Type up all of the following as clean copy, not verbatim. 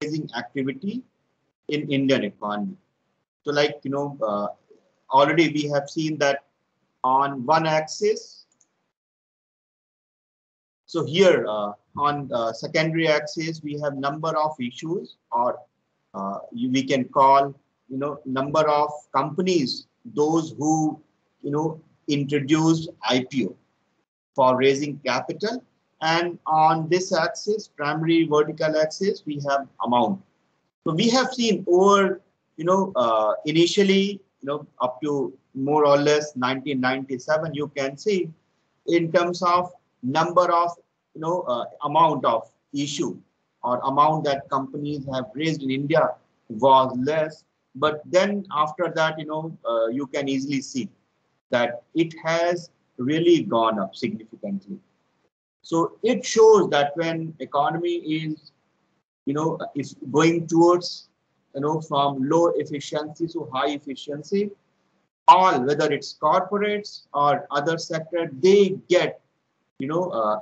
raising activity in Indian economy. So like, already we have seen that on one axis. So here on secondary axis, we have number of issues, or we can call, number of companies, those who, introduced IPO for raising capital. And on this axis, primary vertical axis, we have amount. So we have seen over, initially, up to more or less 1997, you can see in terms of number of, amount of issue or amount that companies have raised in India was less. But then after that, you can easily see that it has really gone up significantly. So it shows that when economy is going towards, from low efficiency to high efficiency, all, whether it's corporates or other sector, they get,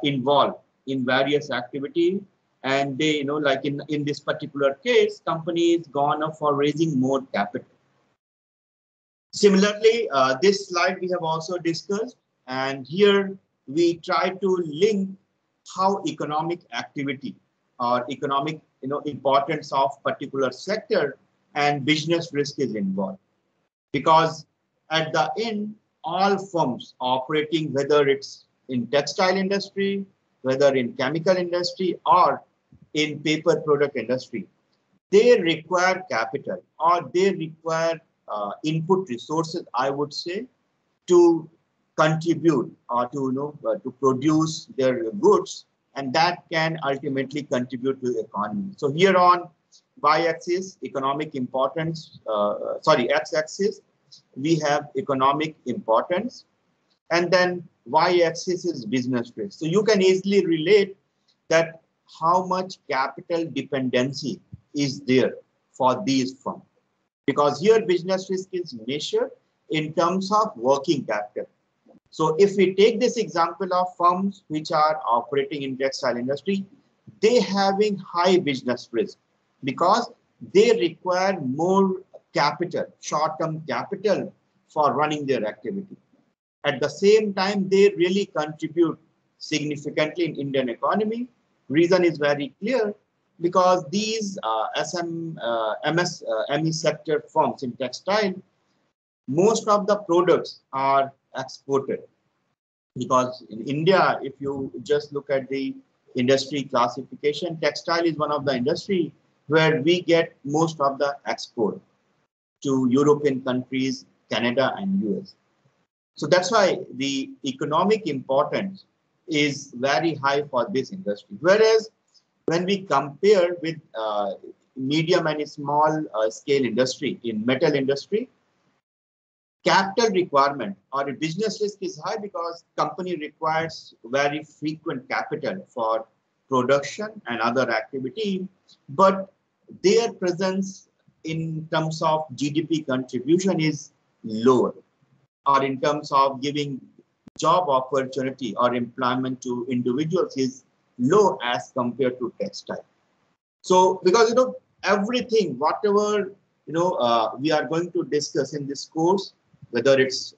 involved in various activity. And they, like in this particular case, companies gone up for raising more capital. Similarly, this slide we have also discussed, and here we try to link how economic activity or economic, importance of particular sector and business risk is involved. Because at the end, all firms operating, whether it's in textile industry, whether in chemical industry or in paper product industry, they require capital, or they require input resources, I would say, to contribute or to, to produce their goods, and that can ultimately contribute to the economy. So here on y-axis, economic importance, x-axis, we have economic importance, and then y-axis is business risk. So you can easily relate that how much capital dependency is there for these firms, because here business risk is measured in terms of working capital. So if we take this example of firms which are operating in textile industry, they having high business risk because they require more capital, short-term capital for running their activity. At the same time, they really contribute significantly in Indian economy. Reason is very clear, because these MSME sector firms in textile, most of the products are exported. Because in India, if you just look at the industry classification, textile is one of the industry where we get most of the export to European countries, Canada and US. So that's why the economic importance is very high for this industry. Whereas when we compare with medium and small scale industry in metal industry, capital requirement or business risk is high because company requires very frequent capital for production and other activity, but their presence in terms of GDP contribution is lower, or in terms of giving job opportunity or employment to individuals is low as compared to textile. So because everything, whatever we are going to discuss in this course, whether it's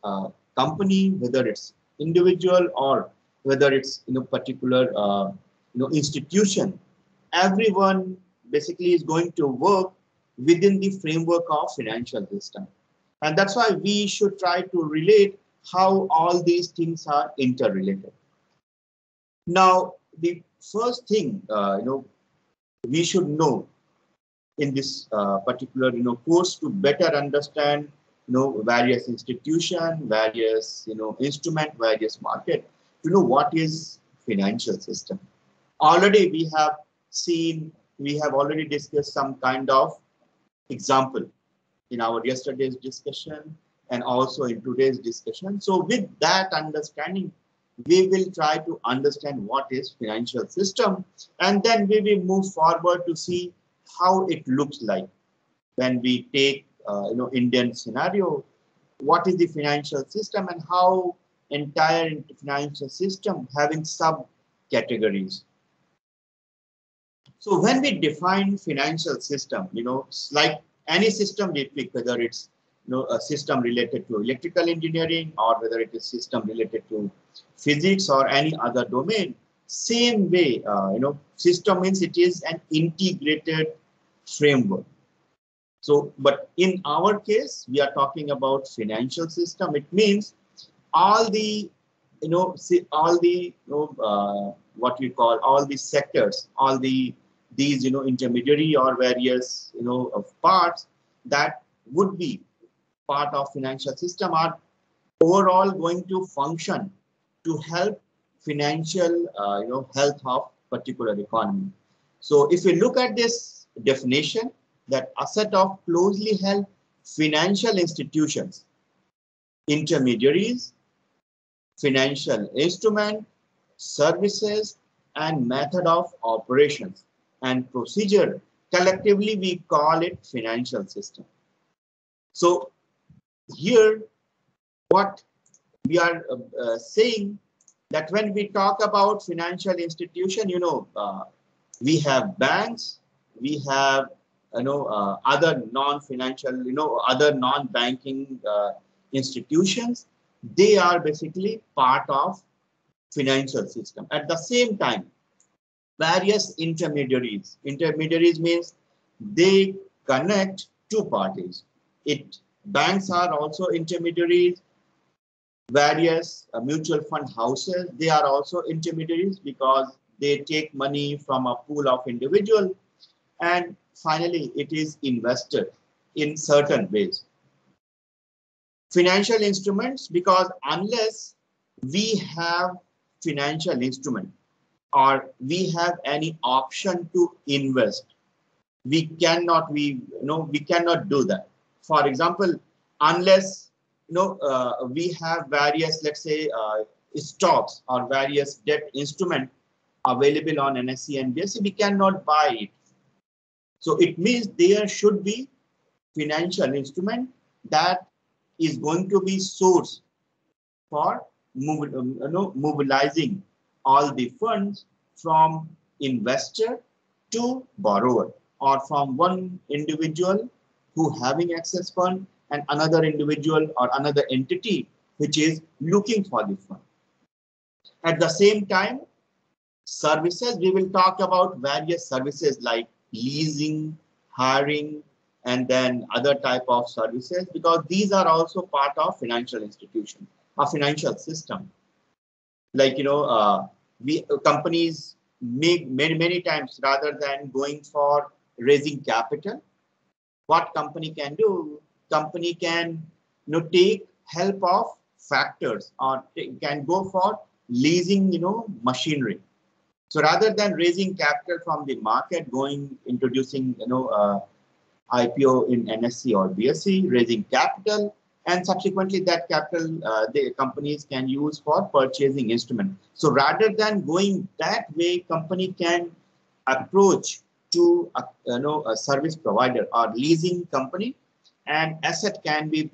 company, whether it's individual, or whether it's particular institution, everyone basically is going to work within the framework of financial system. And that's why we should try to relate how all these things are interrelated. Now, the first thing we should know in this particular course to better understand various institution, various instrument, various market, to know what is financial system. Already we have seen, we have already discussed some kind of example in our yesterday's discussion and also in today's discussion. So with that understanding, we will try to understand what is financial system, and then we will move forward to see how it looks like when we take Indian scenario, what is the financial system and how entire financial system having sub categories. So when we define financial system, it's like any system we pick, whether it's a system related to electrical engineering or whether it is system related to physics or any other domain, same way, system means it is an integrated framework. So, but in our case, we are talking about financial system. It means all the, what we call all the sectors, all these, intermediary or various, of parts that would be part of financial system are overall going to function to help financial, health of particular economy. So if we look at this definition, that a set of closely held financial institutions, intermediaries, financial instrument, services, and method of operations and procedure, collectively we call it financial system. So here, what we are saying that when we talk about financial institution, we have banks, we have other non-financial, other non-banking institutions. They are basically part of financial system. At the same time, various intermediaries. Intermediaries means they connect two parties. Banks are also intermediaries. Various mutual fund houses, they are also intermediaries because they take money from a pool of individual. And finally, it is invested in certain ways. Financial instruments, because unless we have financial instrument or we have any option to invest, we cannot do that. For example, unless we have various, let's say, stocks or various debt instrument available on NSE and BSE, we cannot buy it. So it means there should be financial instrument that is going to be source for mobilizing all the funds from investor to borrower, or from one individual who having excess fund and another individual or another entity which is looking for the fund. At the same time, services, we will talk about various services like leasing, hiring, and then other type of services, because these are also part of financial institution, a financial system. Like, companies make many times, rather than going for raising capital, what company can do, company can take help of factors, or can go for leasing machinery. So rather than raising capital from the market, introducing IPO in NSE or BSE, raising capital, and subsequently that capital the companies can use for purchasing instrument. So rather than going that way, company can approach to a service provider or leasing company, and asset can be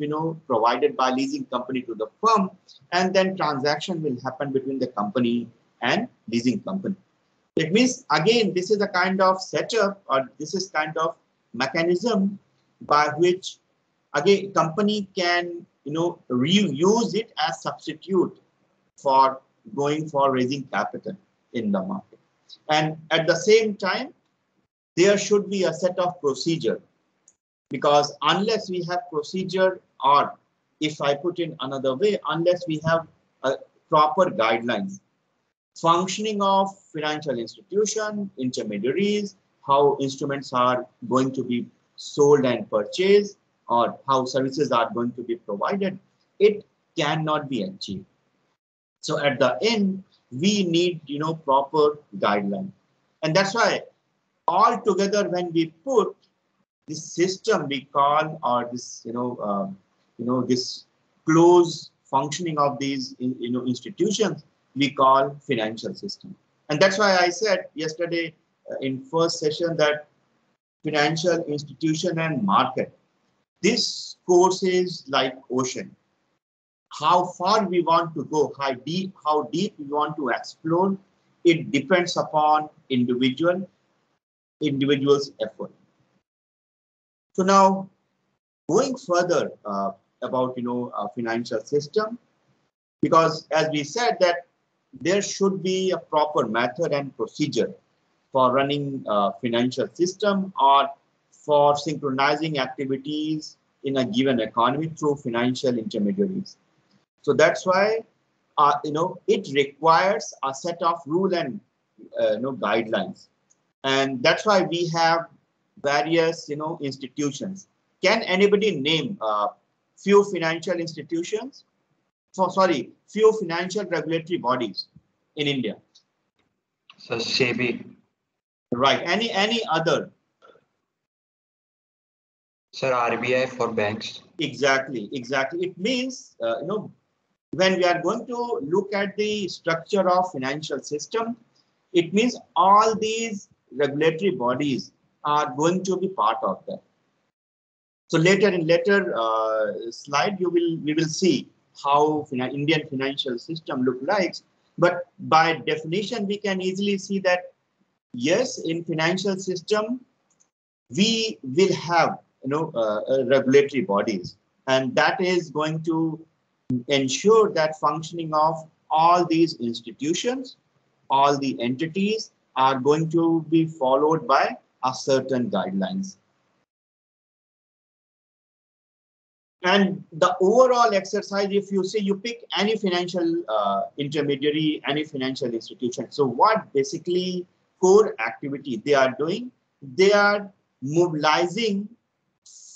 provided by leasing company to the firm, and then transaction will happen between the company and leasing company. It means, again, this is a kind of setup, or this is kind of mechanism by which, again, company can reuse it as substitute for going for raising capital in the market. And at the same time, there should be a set of procedure, because unless we have procedure, or if I put in another way, unless we have a proper guidelines, functioning of financial institution, intermediaries, how instruments are going to be sold and purchased, or how services are going to be provided, it cannot be achieved. So at the end, we need proper guideline. And that's why altogether, when we put this system we call, or this this close functioning of these institutions, we call financial system. And that's why I said yesterday in first session that financial institution and market, this course is like ocean. How far we want to go, how deep we want to explore, it depends upon individual. individual's effort. So now, going further about financial system, because as we said that there should be a proper method and procedure for running a financial system or for synchronizing activities in a given economy through financial intermediaries. So that's why it requires a set of rule and guidelines, and that's why we have various institutions. Can anybody name few financial institutions? Few financial regulatory bodies in India. So SEBI. Right. Any other? Sir, RBI for banks. Exactly. It means when we are going to look at the structure of financial system, it means all these regulatory bodies are going to be part of that. So in later slide, we will see how Indian financial system look like. But by definition, we can easily see that yes, in financial system, we will have regulatory bodies, and that is going to ensure that functioning of all these institutions, all the entities are going to be followed by a certain guidelines. And the overall exercise, if you say you pick any financial intermediary, any financial institution, so what basically core activity they are doing? They are mobilizing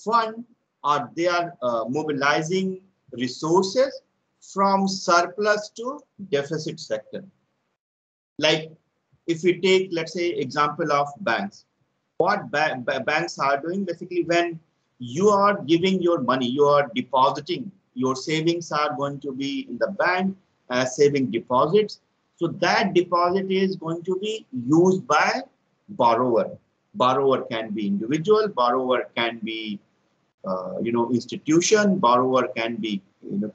fund, or they are mobilizing resources from surplus to deficit sector. Like if we take, let's say, example of banks, what banks are doing basically, when you are giving your money, you are depositing, your savings are going to be in the bank as saving deposits. So that deposit is going to be used by borrower. Borrower can be individual, borrower can be institution, borrower can be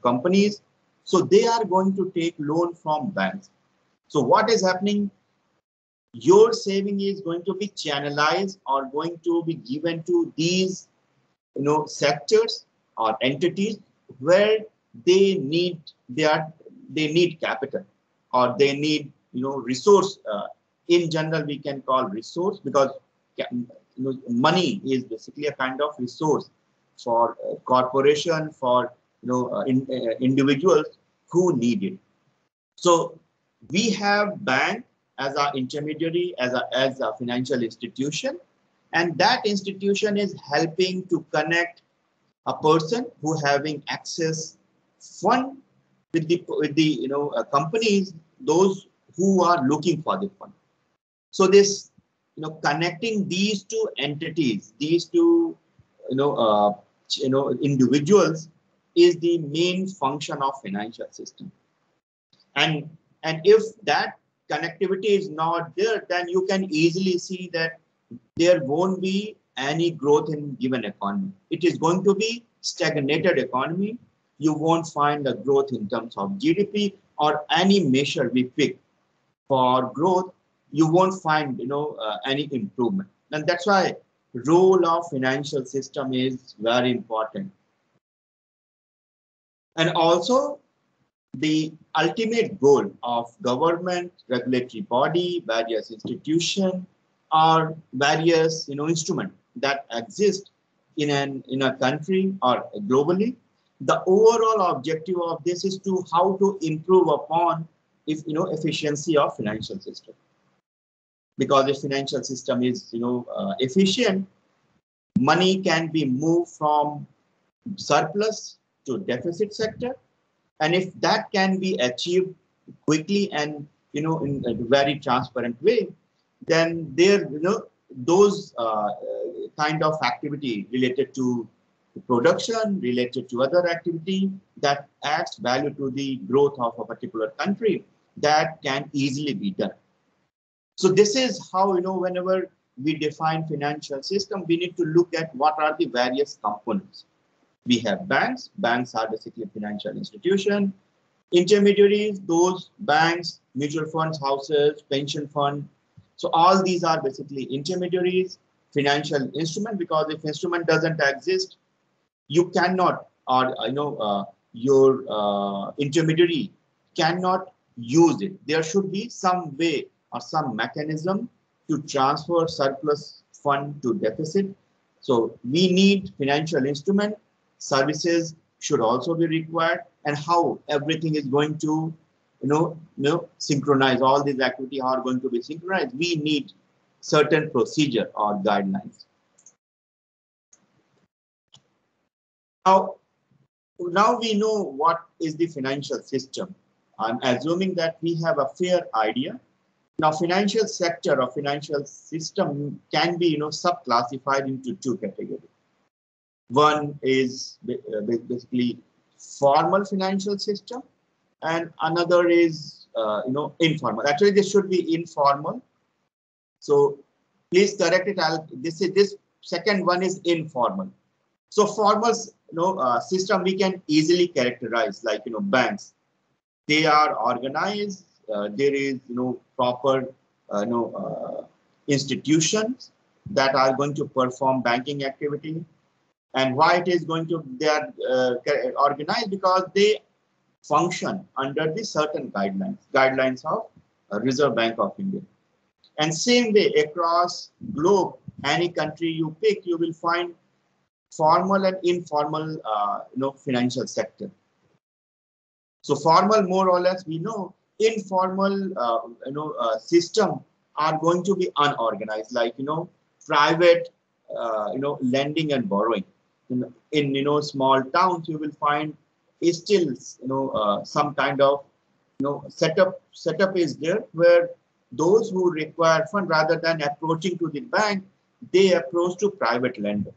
companies. So they are going to take loan from banks. So what is happening? Your saving is going to be channelized or going to be given to these sectors or entities where they need capital, or they need resource. In general, we can call resource, because money is basically a kind of resource for corporation, for individuals who need it. So we have bank as our intermediary, as a financial institution, and that institution is helping to connect a person who having access fund with the companies, those who are looking for the fund. So this connecting these two entities, these two individuals, is the main function of financial system. And if that connectivity is not there, then you can easily see that there won't be any growth in given economy. It is going to be stagnated economy. You won't find a growth in terms of GDP or any measure we pick for growth. You won't find any improvement. And that's why role of financial system is very important. And also, the ultimate goal of government, regulatory body, various institutions, or various instruments that exist in a country or globally. The overall objective of this is to how to improve upon efficiency of financial system. Because if financial system is efficient, money can be moved from surplus to deficit sector. And if that can be achieved quickly and in a very transparent way, then there those kind of activity related to production, related to other activity that adds value to the growth of a particular country, that can easily be done. So this is how whenever we define financial system, we need to look at what are the various components. We have banks. Banks are basically financial institution. Intermediaries, those banks, mutual funds, houses, pension fund, So all these are basically intermediaries, financial instrument, because if instrument doesn't exist, you cannot, or your intermediary cannot use it. There should be some way or some mechanism to transfer surplus fund to deficit. So we need financial instrument. Services should also be required, and how everything is going to synchronize, all these activities are going to be synchronized. We need certain procedure or guidelines. Now we know what is the financial system. I'm assuming that we have a fair idea. Now, financial sector or financial system can be subclassified into two categories. One is basically formal financial system, and another is informal. Actually, this should be informal. So please correct it. This second one is informal. So formal system we can easily characterize, like banks. They are organized. There is proper institutions that are going to perform banking activity. And why it is going to, they are organized because they function under the certain guidelines of Reserve Bank of India. And same way across globe, any country you pick, you will find formal and informal financial sector. So formal, more or less, we know. Informal system are going to be unorganized, like private lending and borrowing. In small towns, you will find is still some kind of setup is there, where those who require fund, rather than approaching to the bank, they approach to private lender.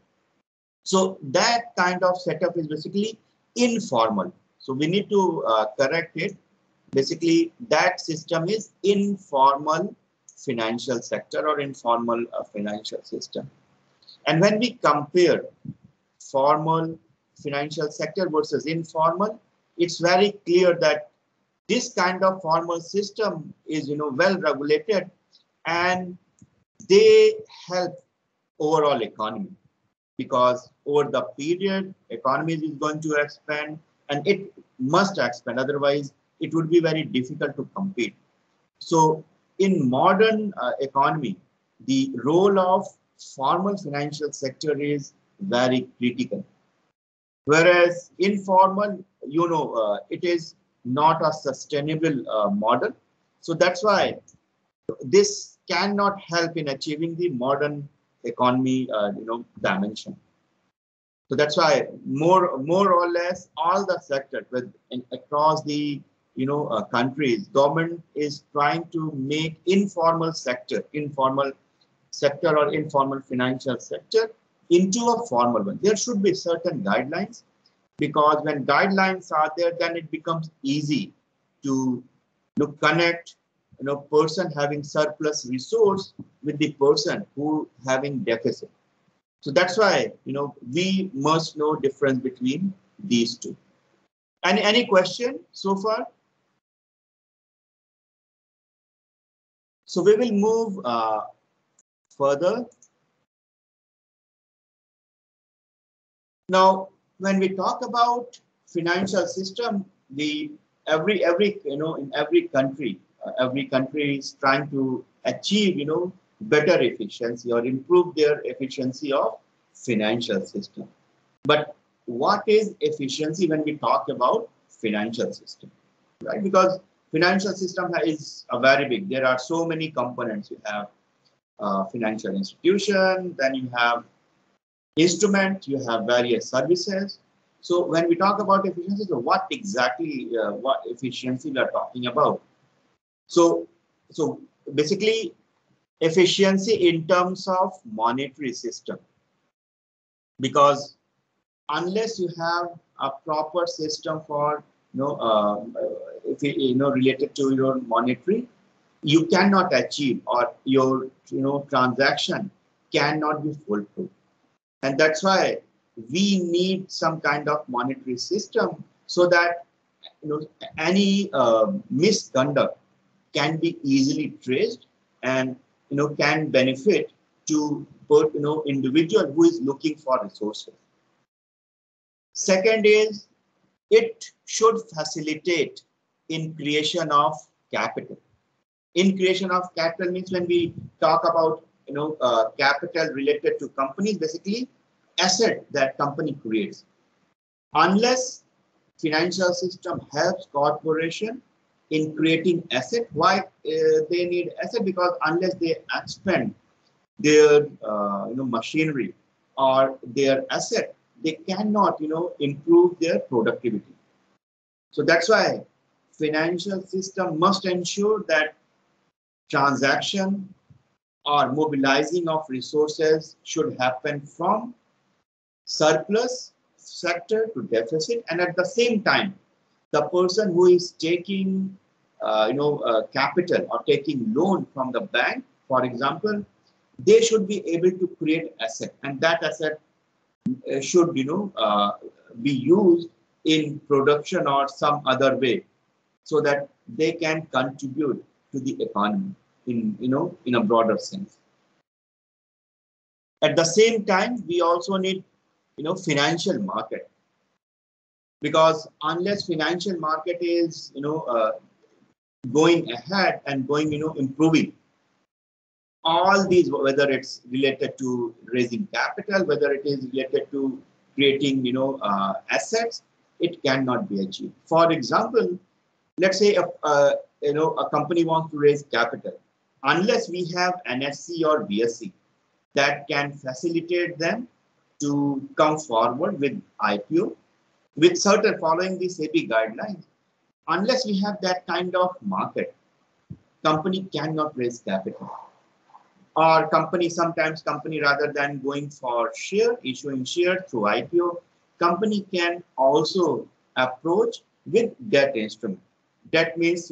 So that kind of setup is basically informal. So we need to correct it. Basically, that system is informal financial sector or informal financial system. And when we compare formal financial sector versus informal, it's very clear that this kind of formal system is well regulated, and they help overall economy, because over the period economy is going to expand, and it must expand, otherwise it would be very difficult to compete. So in modern economy, the role of formal financial sector is very critical. Whereas informal, it is not a sustainable model. So that's why this cannot help in achieving the modern economy, dimension. So that's why more or less all the sectors across the countries, government is trying to make informal sector or informal financial sector into a formal one. There should be certain guidelines, because when guidelines are there, then it becomes easy to connect person having surplus resource with the person who having deficit. So that's why we must know difference between these two. And any question so far? So we will move further. Now, when we talk about financial system, every country is trying to achieve better efficiency or improve their efficiency of financial system. But what is efficiency when we talk about financial system, right? Because financial system is a very big. There are so many components. You have financial institution, then you have instrument, you have various services. So when we talk about efficiency, so what exactly what efficiency we are talking about? So basically, efficiency in terms of monetary system, because unless you have a proper system for related to your monetary, you cannot achieve, or your transaction cannot be foolproof. And that's why we need some kind of monetary system, so that any misconduct can be easily traced, and can benefit to individual who is looking for resources. Second is it should facilitate in creation of capital. In creation of capital means when we talk about capital related to companies, basically asset that company creates. Unless financial system helps corporation in creating asset, why they need asset? Because unless they expand their machinery or their asset, they cannot improve their productivity. So that's why financial system must ensure that transaction or mobilizing of resources should happen from surplus sector to deficit, and at the same time the person who is taking capital or taking loan from the bank, for example, they should be able to create asset, and that asset should be used in production or some other way so that they can contribute to the economy in a broader sense. At the same time, we also need financial market, because unless financial market is going ahead and going improving, all these, whether it's related to raising capital, whether it is related to creating assets, it cannot be achieved. For example, let's say a company wants to raise capital. Unless we have NSE or BSE that can facilitate them to come forward with IPO with certain following the SEBI guidelines, unless we have that kind of market, company cannot raise capital. Or sometimes company rather than going for issuing share through IPO, company can also approach with debt instrument. Debt means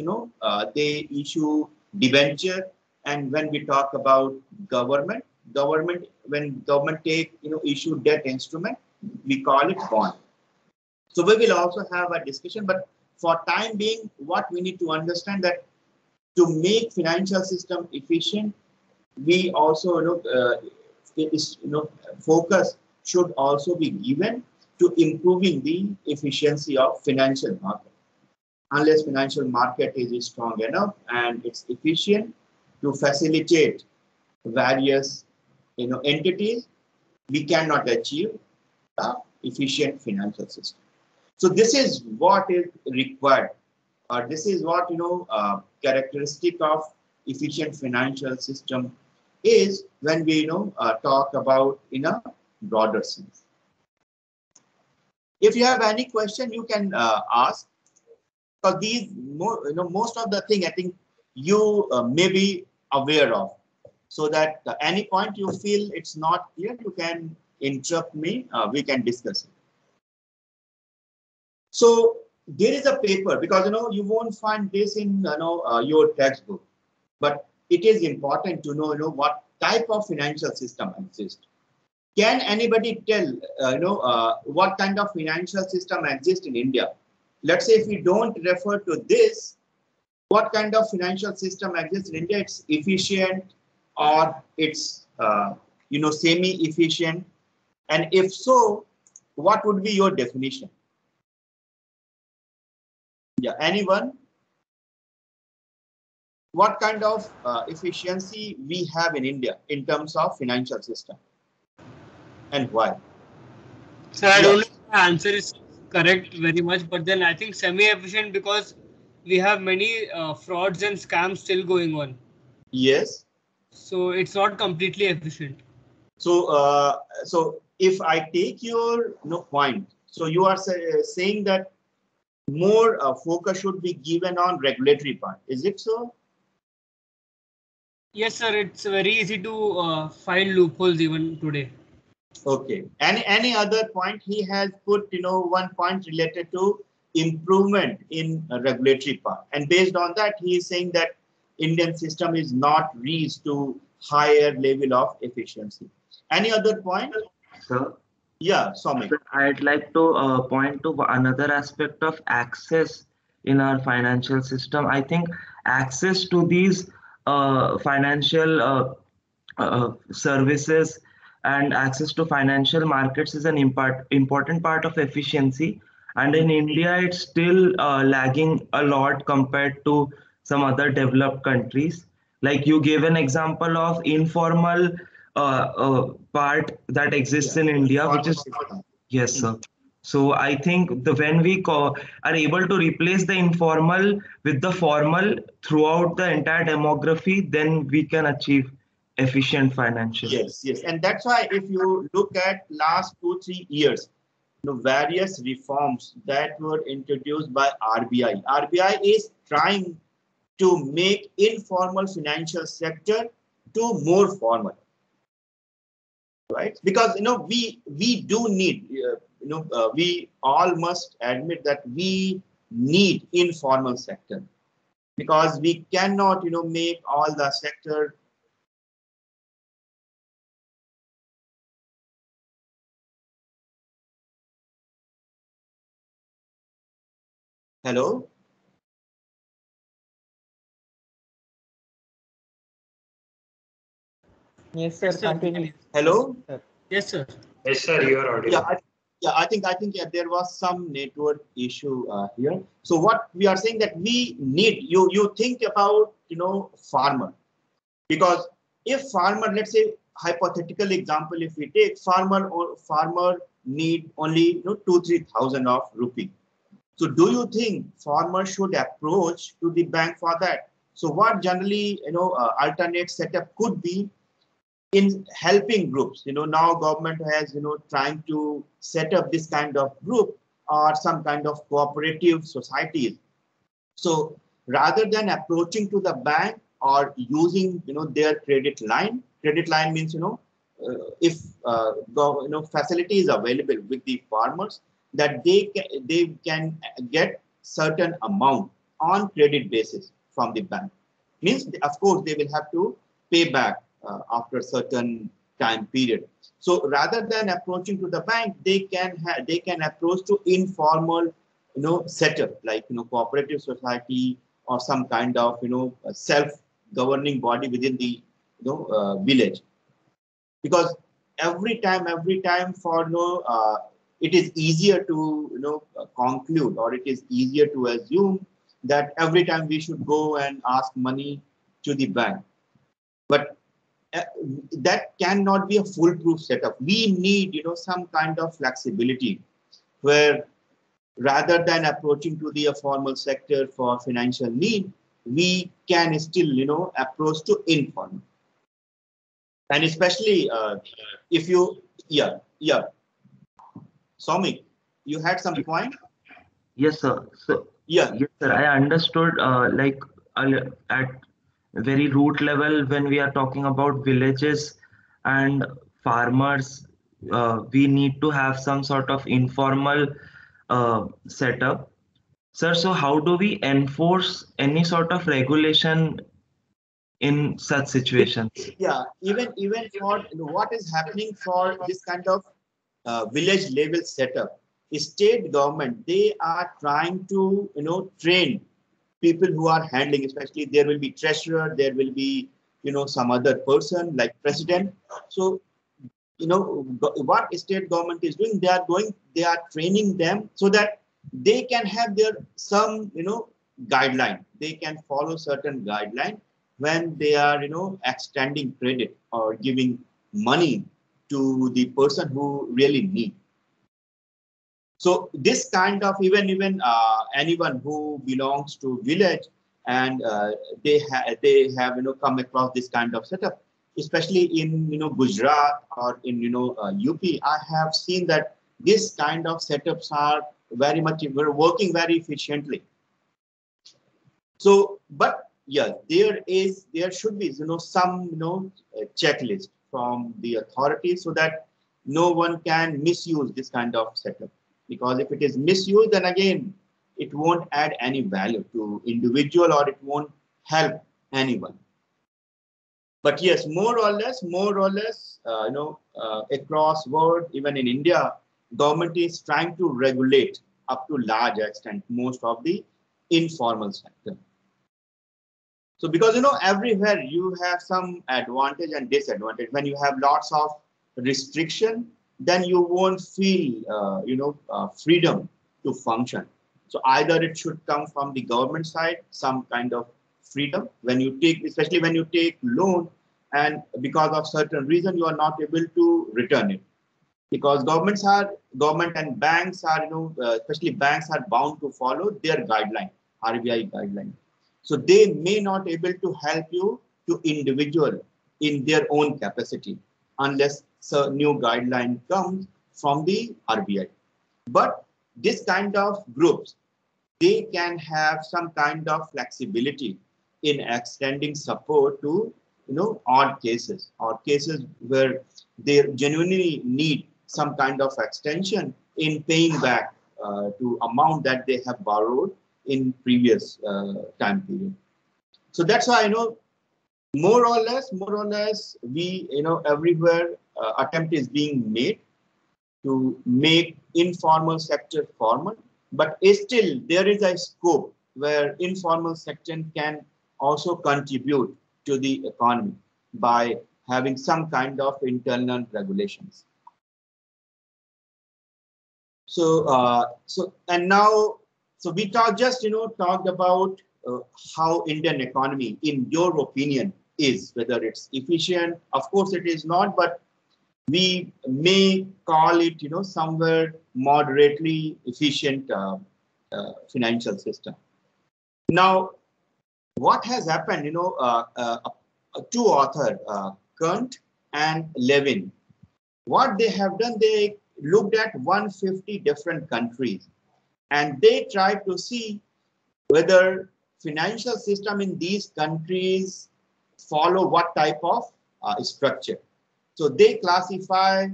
they issue debenture, and when we talk about government, when government issue debt instrument, we call it bond. So we will also have a discussion, but for time being, what we need to understand that to make financial system efficient, we also focus should also be given to improving the efficiency of financial market. Unless financial market is strong enough and it's efficient to facilitate various entities, we cannot achieve the efficient financial system. So this is what is required, or this is what characteristic of efficient financial system is when we talk about in a broader sense. If you have any question, you can ask, because these most of the thing I think you may be aware of, so that any point you feel it's not clear, you can interrupt me. We can discuss it. So there is a paper, because you won't find this in your textbook, but it is important to know what type of financial system exists. Can anybody tell what kind of financial system exists in India? Let's say if we don't refer to this, what kind of financial system exists in India? It's efficient or it's semi-efficient, and if so, what would be your definition? Yeah, anyone? What kind of efficiency we have in India in terms of financial system, and why? So I don't know if the answer is correct very much, but then I think semi-efficient because we have many frauds and scams still going on. Yes. So it's not completely efficient. So so if I take your point, so you are saying that more focus should be given on regulatory part. Is it so? Yes, sir. It's very easy to find loopholes even today. Okay. Any other point? He has put one point related to improvement in regulatory part, and based on that, he is saying that Indian system is not reached to higher level of efficiency. Any other point? Sir, yeah, Soumik. I'd like to point to another aspect of access in our financial system. I think access to these financial services and access to financial markets is an important part of efficiency. And in India, it's still lagging a lot compared to some other developed countries. Like you gave an example of informal part that exists in India, which is, yes, sir. So I think when we are able to replace the informal with the formal throughout the entire demography, then we can achieve efficient financial. Yes, yes, and that's why if you look at last 2-3 years, various reforms that were introduced by RBI. RBI is trying to make informal financial sector to more formal, right? Because we do need we all must admit that we need informal sector, because we cannot make all the sector. Hello. Yes, sir. Yes, sir. Continue. Hello. Yes, sir. Yes, sir, you are audible. I think there was some network issue here. So what we are saying that we need, you think about farmer, because if farmer, let's say hypothetical example, if we take farmer need only 2,000-3,000 of rupee. So do you think farmer should approach to the bank for that? So what generally alternate setup could be in helping groups? Now government has trying to set up this kind of group or some kind of cooperative societies. So rather than approaching to the bank or using their credit line means if facility is available with the farmers, that they can get certain amount on credit basis from the bank. Means of course they will have to pay back after certain time period. So rather than approaching to the bank, they can approach to informal setup like cooperative society or some kind of self-governing body within the village. Because every time for it is easier to conclude, or it is easier to assume that every time we should go and ask money to the bank. But that cannot be a foolproof setup. We need some kind of flexibility where rather than approaching to the formal sector for financial need, we can still approach to informal. And especially if you Soumik, you had some point? Yes, sir. So yes, sir, I understood at very root level, when we are talking about villages and farmers, we need to have some sort of informal setup. Sir, so how do we enforce any sort of regulation in such situations? Yeah, even for what is happening for this kind of village level setup, state government, they are trying to train people who are handling, especially there will be treasurer, there will be some other person like president. So what state government is doing, they are training them so that they can have their some guideline, they can follow certain guideline when they are extending credit or giving money to the person who really need. So this kind of even anyone who belongs to village and they have come across this kind of setup, especially in Gujarat or in UP. I have seen that this kind of setups are very much working very efficiently. So, but yeah, there should be some checklist from the authorities so that no one can misuse this kind of setup. Because if it is misused, then again, it won't add any value to individual or it won't help anyone. But yes, more or less, across world, even in India, government is trying to regulate up to large extent most of the informal sector. So because everywhere you have some advantage and disadvantage. When you have lots of restriction, then you won't feel freedom to function. So either it should come from the government side, some kind of freedom when you take, especially when you take loan, and because of certain reason you are not able to return it, because government and banks are especially banks are bound to follow their guideline, RBI guideline. So they may not able to help you to individual in their own capacity unless a new guideline comes from the RBI. But this kind of groups, they can have some kind of flexibility in extending support to odd cases where they genuinely need some kind of extension in paying back to amount that they have borrowed in previous time period. So that's why more or less we everywhere attempt is being made to make informal sector formal, but still there is a scope where informal sector can also contribute to the economy by having some kind of internal regulations. So we talked about how Indian economy, in your opinion, is, whether it's efficient. Of course, it is not, but we may call it, somewhere moderately efficient financial system. Now, what has happened? Two authors, Kunt and Levin, what they have done, they looked at 150 different countries, and they tried to see whether financial system in these countries follow what type of structure. So they classify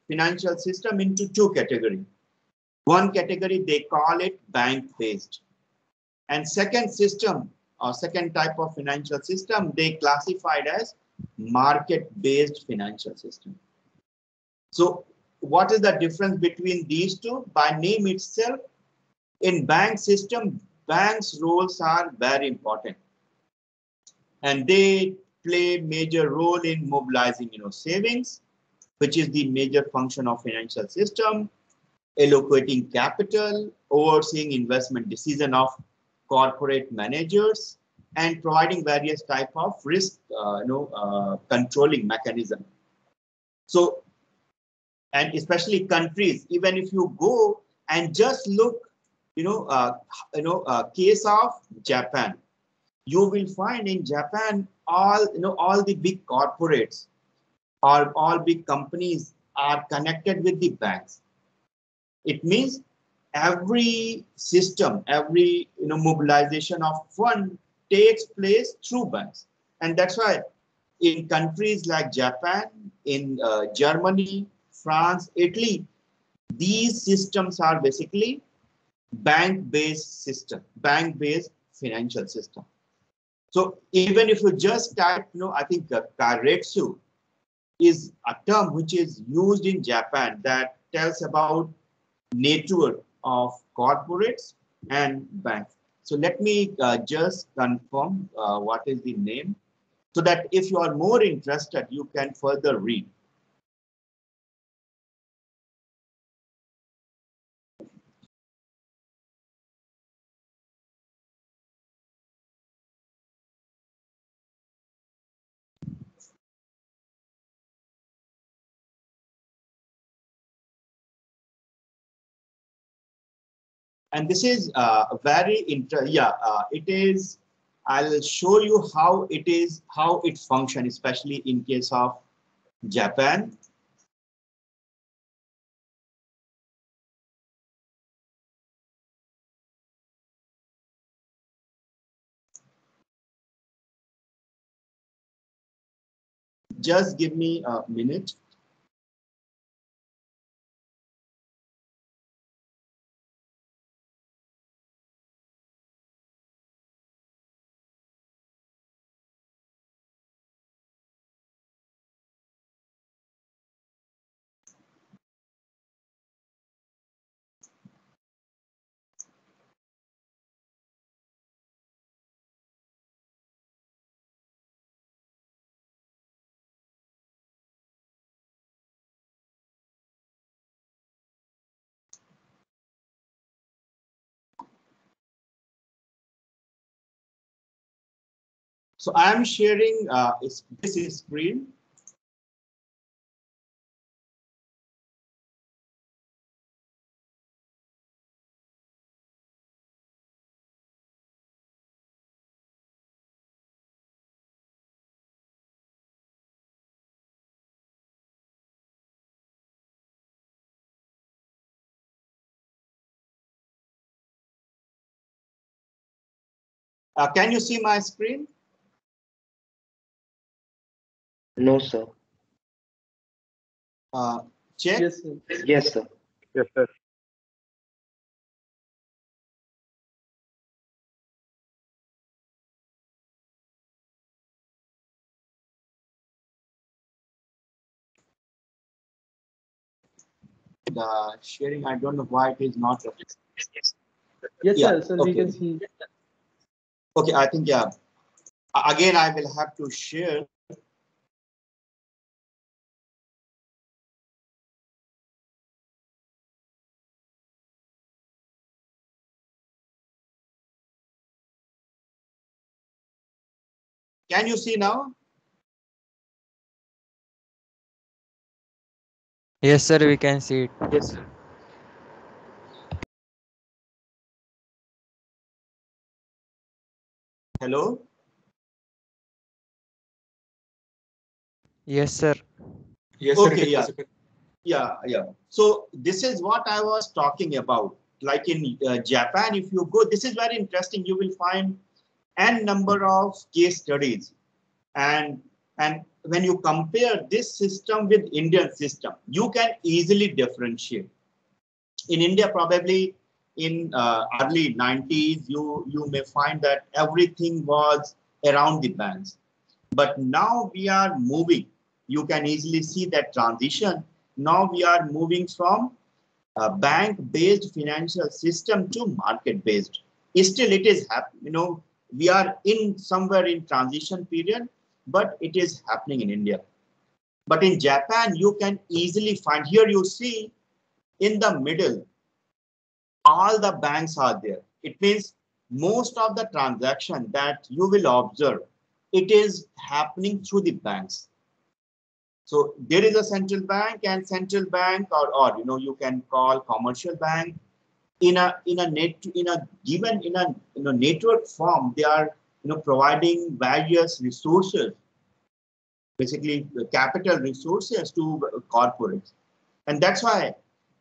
financial system into two categories. One category, they call it bank-based. And second system, or second type of financial system, they classified as market-based financial system. So what is the difference between these two? By name itself, in bank system, banks' roles are very important. And they play major role in mobilizing savings, which is the major function of financial system, allocating capital, overseeing investment decision of corporate managers, and providing various type of risk controlling mechanism. So, and especially countries, even if you go and just look, case of Japan, you will find in Japan all the big corporates or all big companies are connected with the banks. It means every system, every mobilization of fund takes place through banks, and that's why in countries like Japan, in Germany, France, Italy, these systems are basically bank-based system, bank-based financial system. So even if you just type, I think Keiretsu is a term which is used in Japan that tells about nature of corporates and banks. So let me just confirm what is the name, so that if you are more interested, you can further read. And this is it is. I'll show you how it functions, especially in case of Japan. Just give me a minute. So I am sharing this screen. Can you see my screen? No, sir. Check. Yes, sir. Yes, sir. Yes, sir. The sharing, I don't know why it is not. Yes, Yeah, sir. So we okay. can see. Okay, I think, yeah. Again, I will have to share. Can you see now? Yes, sir, we can see it. Yes. Hello? Yes, sir. Yes, Okay, yeah. Yeah. So this is what I was talking about. Like in Japan, if you go, this is very interesting. You will find n number of case studies, and when you compare this system with Indian system, you can easily differentiate. In India, probably in early 90s, you may find that everything was around the banks. But now we are moving. You can easily see that transition. Now we are moving from a bank-based financial system to market-based. Still, it is happening. We are in somewhere in transition period, but it is happening in India. But in Japan, you can easily find, here you see in the middle, all the banks are there. It means most of the transaction that you will observe, it is happening through the banks. So there is a central bank, and central bank, or you can call commercial bank, in a network form, they are providing various resources, basically the capital resources to corporates. And that's why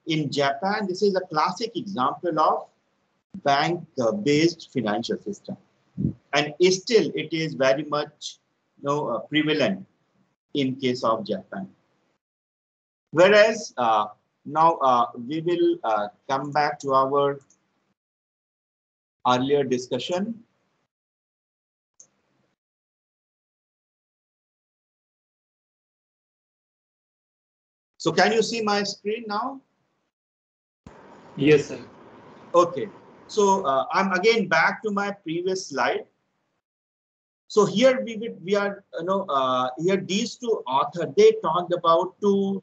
in Japan, this is a classic example of bank-based financial system. And still, it is very much prevalent in case of Japan. Whereas now we will come back to our earlier discussion. So can you see my screen now? Yes, sir. Okay. So I'm again back to my previous slide. So here we are, here these two authors, they talked about two.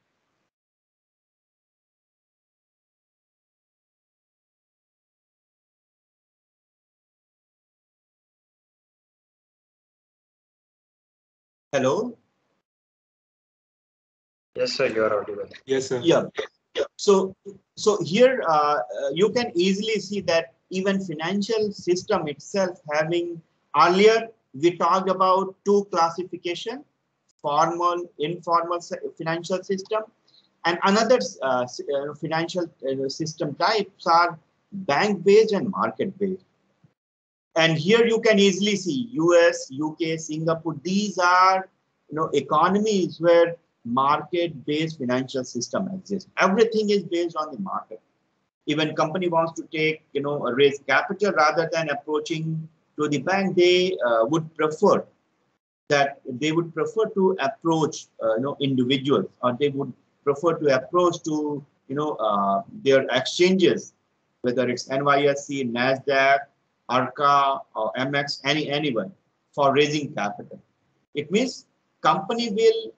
Hello? Yes, sir, you are audible. Yes, sir. Yeah. So here you can easily see that even financial system itself having, earlier we talked about two classification, formal, informal financial system, and another financial system types are bank-based and market-based. And here you can easily see US, UK, Singapore. These are economies where market-based financial system exists. Everything is based on the market. Even company wants to take raise capital rather than approaching to the bank, they would prefer to approach individuals, or they would prefer to approach to their exchanges, whether it's NYSE, NASDAQ, ARCA, or MX, anyone, for raising capital. It means company will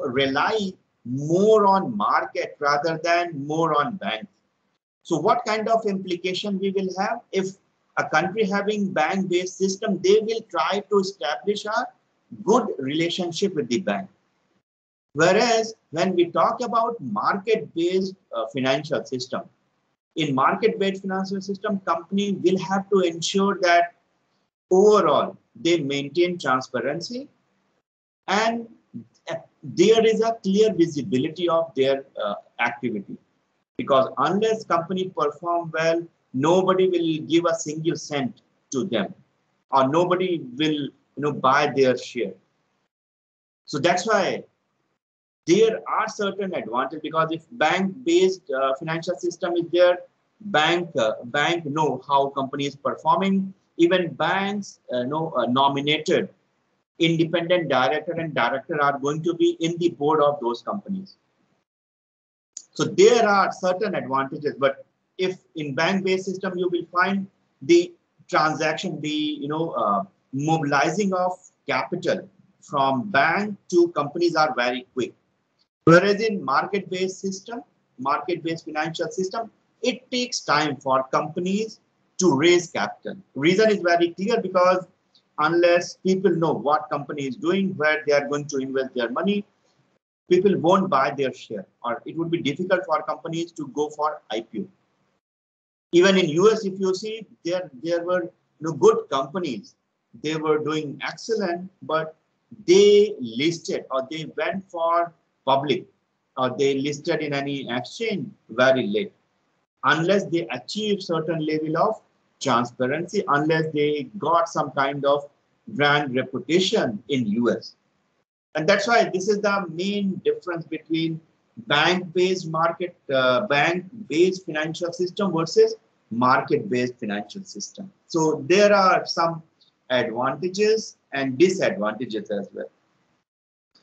rely more on market rather than more on banks. So what kind of implication we will have if a country having bank-based system, they will try to establish a good relationship with the bank. Whereas when we talk about market-based financial system, in market-based financial system, company will have to ensure that overall they maintain transparency and there is a clear visibility of their activity. Because unless company perform well, nobody will give a single cent to them, or nobody will buy their share. So that's why there are certain advantages, because if bank-based financial system is there, bank know how company is performing. Even banks nominated independent director and director are going to be in the board of those companies. So there are certain advantages, but if in bank-based system you will find the transaction, the mobilizing of capital from bank to companies are very quick. Whereas in market-based system, market-based financial system, it takes time for companies to raise capital. Reason is very clear, because unless people know what company is doing, where they are going to invest their money, people won't buy their share, or it would be difficult for companies to go for IPO. Even in US, if you see, there were good companies. They were doing excellent, but they listed or they went for public or they listed in any exchange very late. Unless they achieve certain level of transparency, unless they got some kind of brand reputation in US. And that's why this is the main difference between bank-based bank-based financial system versus market-based financial system. So there are some advantages and disadvantages as well.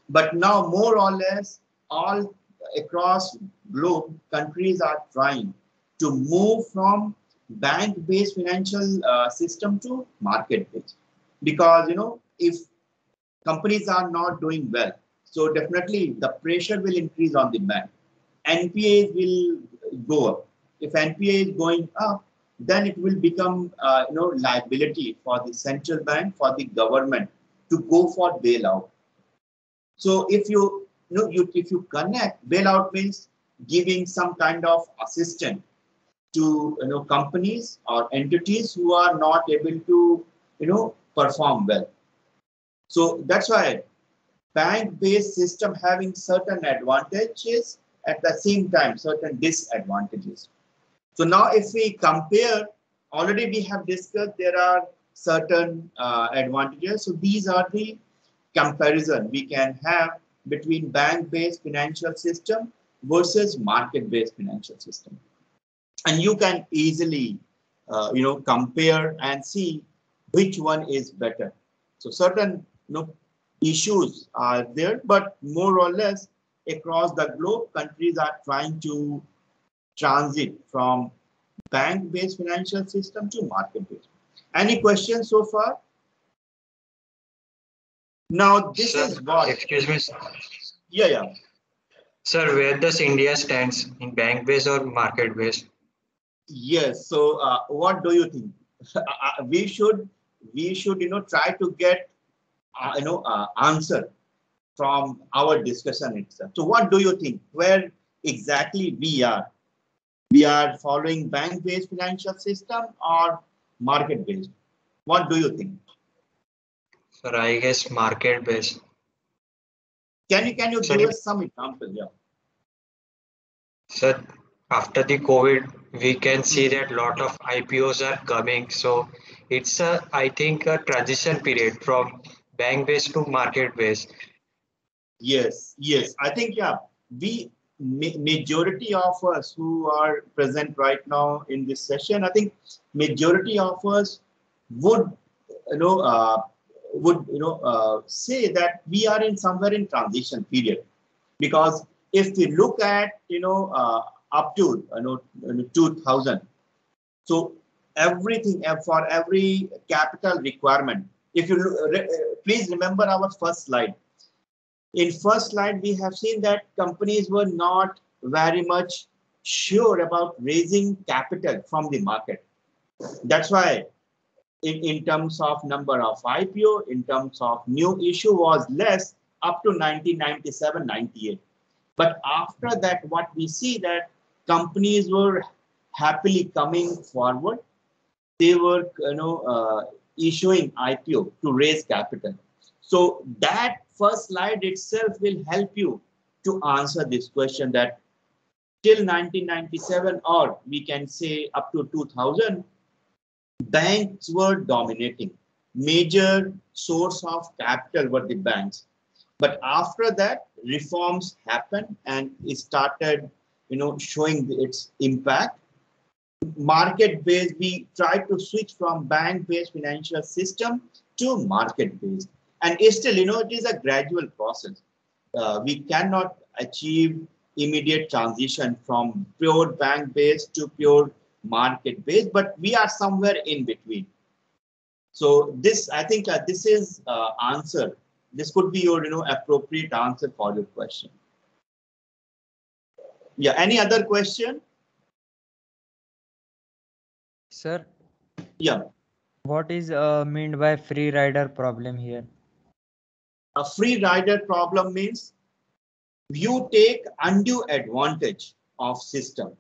But now more or less all across globe, countries are trying to move from bank-based financial system to market-based, because if companies are not doing well, so definitely the pressure will increase on the bank. NPAs will go up. If NPA is going up, then it will become liability for the central bank, for the government to go for bailout. So if you connect, bailout means giving some kind of assistance to companies or entities who are not able to perform well. So that's why bank-based system having certain advantages, at the same time certain disadvantages. So now if we compare, already we have discussed there are certain advantages. So these are the comparison we can have between bank-based financial system versus market-based financial system. And you can easily compare and see which one is better. So certain issues are there, but more or less across the globe, countries are trying to transit from bank-based financial system to market-based. Any questions so far? Now this Sir, is what. Excuse me. Yeah. Sir, where does India stands in bank-based or market-based? Yes. So what do you think? we should try to get answer from our discussion itself. So what do you think? Where exactly we are? We are following bank-based financial system or market-based? What do you think? Sir, I guess market-based. Can you give us some examples? Yeah. Sir, after the COVID, we can see that a lot of IPOs are coming. So it's I think a transition period from bank-based to market-based. Yes. I think, yeah, majority of us who are present right now in this session, I think majority of us would say that we are in somewhere in transition period, because if we look at up to 2000, so everything for every capital requirement. If you please remember our first slide. In first slide, we have seen that companies were not very much sure about raising capital from the market. That's why in terms of number of IPO, in terms of new issue was less up to 1997-98. But after that, what we see that companies were happily coming forward. They were, issuing IPO to raise capital. So that first slide itself will help you to answer this question that till 1997, or we can say up to 2000, banks were dominating. Major source of capital were the banks. But after that, reforms happened and it started, showing its impact. Market-based, we try to switch from bank-based financial system to market-based. And still, it is a gradual process. We cannot achieve immediate transition from pure bank-based to pure market-based, but we are somewhere in between. So this, I think, this is answer. This could be your, appropriate answer for your question. Yeah. Any other question? Sir, Yeah. what is meant by free rider problem here? A free rider problem means you take undue advantage of system.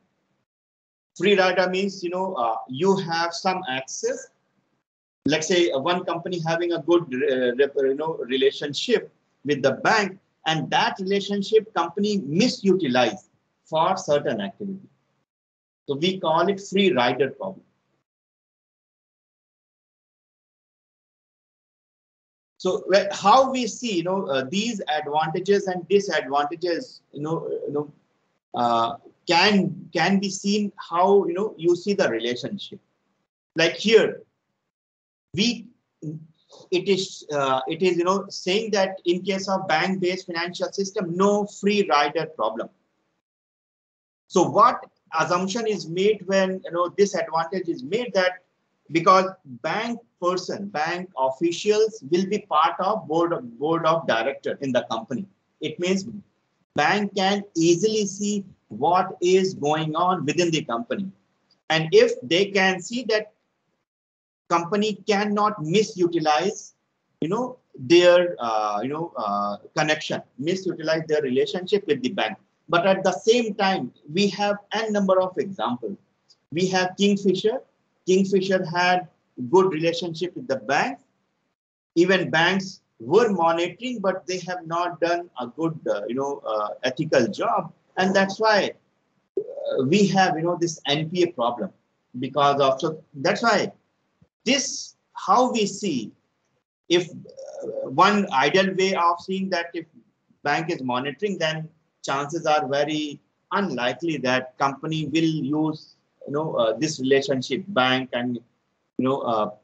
Free rider means, you have some access. Let's say one company having a good, relationship with the bank, and that relationship company misutilize for certain activity. So we call it free rider problem. So how we see, these advantages and disadvantages, can be seen how, you see the relationship. Like here, it is, saying that in case of bank-based financial system, no free rider problem. So what assumption is made when, this advantage is made, that because bank officials will be part of board of director in the company. It means bank can easily see what is going on within the company. And if they can see that company cannot misutilize, their, connection, misutilize their relationship with the bank. But at the same time, we have n number of examples. We have Kingfisher. Kingfisher had good relationship with the bank. Even banks were monitoring, but they have not done a good, ethical job. And that's why we have, this NPA problem because of, so that's why this, how we see, if one ideal way of seeing that if bank is monitoring, then chances are very unlikely that company will use, this relationship, bank and,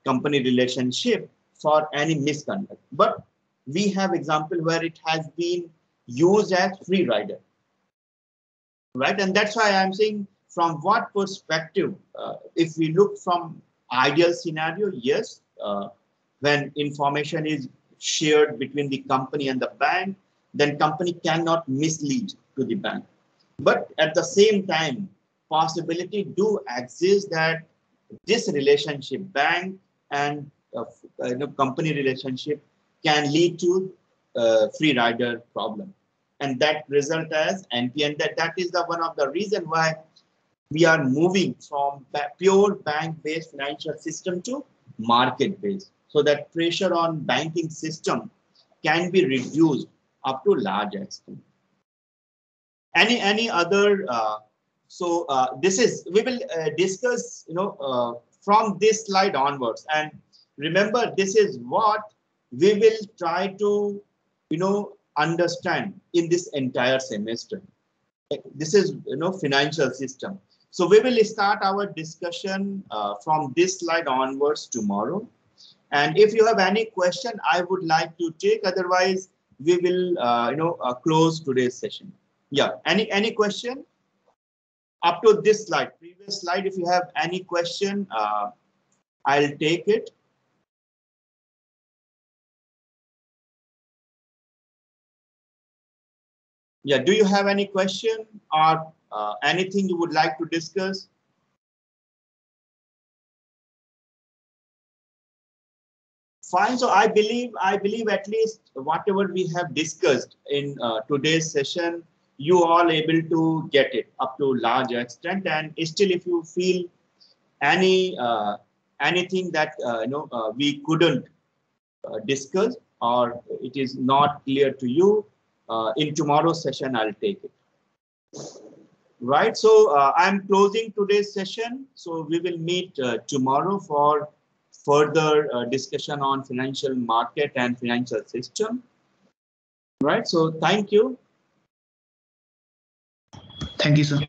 company relationship for any misconduct. But we have example where it has been used as free rider, right? And that's why I'm saying from what perspective, if we look from ideal scenario, yes, when information is shared between the company and the bank, then company cannot mislead to the bank. But at the same time, possibility do exist that this relationship, bank and company relationship, can lead to free rider problem, and that result as NPA. And that is the one of the reason why we are moving from pure bank-based financial system to market-based, so that pressure on banking system can be reduced up to large extent. Any other? This is, we will discuss, from this slide onwards. And remember, this is what we will try to, understand in this entire semester. This is, financial system. So we will start our discussion from this slide onwards tomorrow. And if you have any question, I would like to take. Otherwise, we will, close today's session. Yeah. Any question up to this slide? Previous slide. If you have any question, I'll take it. Yeah. Do you have any question or anything you would like to discuss? Fine. So I believe at least whatever we have discussed in today's session, you all able to get it up to large extent. And still, if you feel any anything that we couldn't discuss or it is not clear to you, in tomorrow's session I'll take it. Right. So I'm closing today's session. So we will meet tomorrow for further discussion on financial market and financial system. Right. So thank you. Thank you, sir.